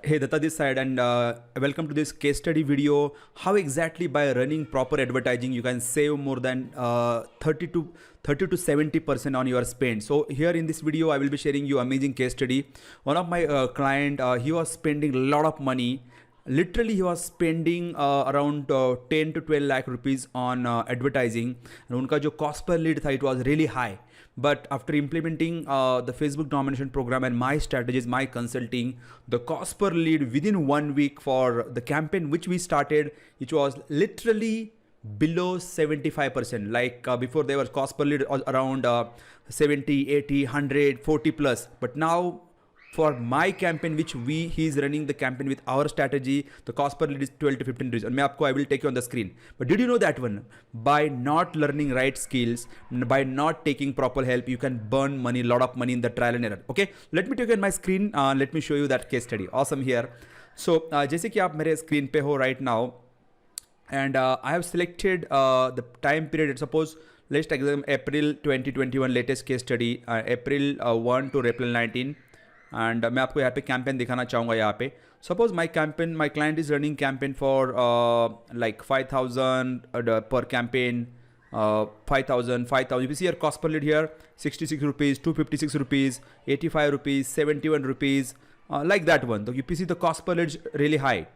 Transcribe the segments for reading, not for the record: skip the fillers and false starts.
Hey, Datta this side, and welcome to this case study video. How exactly by running proper advertising you can save more than 30 to 70% on your spend. So here in this video I will be sharing you amazing case study. One of my client, he was spending a lot of money. Literally he was spending around 10 to 12 lakh rupees on advertising, and उनका जो cost per lead था, it was really high. But after implementing the Facebook domination program and my strategies, my consulting, the cost per lead within 1 week for the campaign which we started, it was literally below 75%. Like before there was cost per lead around 70, 80, 100, 40 plus. But now for my campaign which he's running the campaign with our strategy, the cost per lead is 12 to 15 rupees. And I will take you on the screen. But did you know that one? By not learning right skills, by not taking proper help, you can burn money, lot of money in the trial and error. Okay, let me take you on my screen. Let me show you that case study. Awesome here. So जैसे कि आप मेरे screen पे हो right now, and I have selected the time period. Suppose let's take April 2021 latest case study, April 1 to April 19. And मैं आपको यहाँ पे कैंपेन दिखाना चाहूँगा. यहाँ पे suppose my client is running campaign for like 5000 पर campaign, 5000 you see your cost per lead here 66 rupees, 256 rupees, 85 rupees, 71 rupees, like that one. So you see the cost per lead is really high,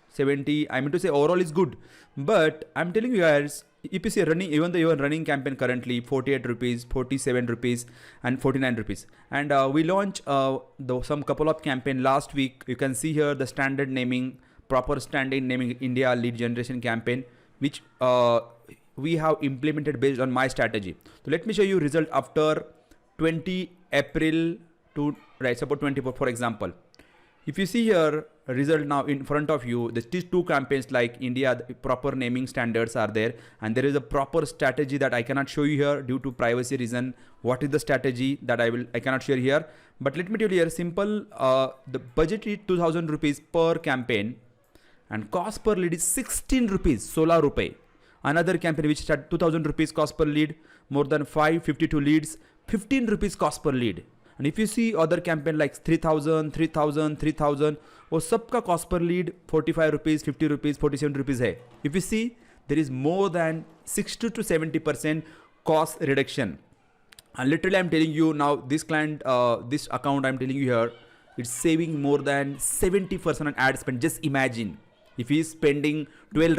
70. I mean to say overall is good, but I'm telling you guys, EPC running, even though you are running campaign currently 48 rupees, 47 rupees and 49 rupees. And we launched some couple of campaign last week. You can see here the standard naming, proper standard naming India lead generation campaign, which we have implemented based on my strategy. So let me show you result after 20 April to right support 24 for example. If you see here result now in front of you, these two campaigns like India, the proper naming standards are there, and there is a proper strategy that I cannot show you here due to privacy reason. What is the strategy that I cannot share here, but let me tell you here simple. The budget is 2000 rupees per campaign and cost per lead is 16 rupees, 16 rupee. Another campaign which had 2000 rupees cost per lead, more than 552 leads, 15 rupees cost per lead. And if you see other campaign like 3000, 3000, 3000, वो सबका cost per lead 45 rupees, 50 rupees, 47 rupees है. If you see, there is more than 60 to 70% cost reduction. And literally I'm telling you now, this client, this account I'm telling you here, it's saving more than 70% on ad spend. Just imagine if he is spending 12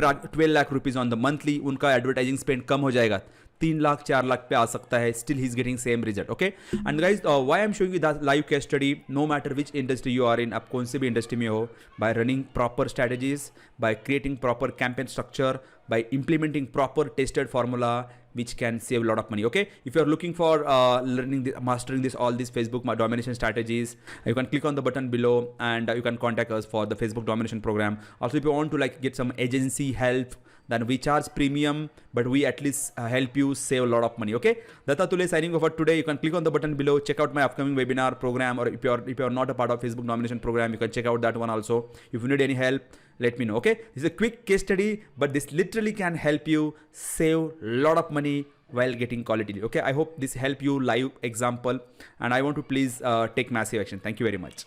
lakh rupees on the monthly, उनका advertising spend कम हो जाएगा, 3 लाख 4 लाख पे आ सकता है. Still he's getting same result. Okay, and guys, why I'm showing you that live case study, no matter which industry you are in, आप कौन से भी industry में हो, by running proper strategies, by creating proper campaign structure, by implementing proper tested formula, which can save a lot of money. Okay, if you are looking for learning mastering all these Facebook domination strategies, you can click on the button below and you can contact us for the Facebook domination program. Also, if you want to like get some agency help, then we charge premium, but we at least help you save a lot of money. Okay, Datta Tule signing off for today. You can click on the button below, check out my upcoming webinar program, or if you're not a part of Facebook domination program, you can check out that one also. If you need any help, let me know. Okay, this is a quick case study, but this literally can help you save a lot of money while getting quality. Okay, I hope this help you live example, and I want to please take massive action. Thank you very much.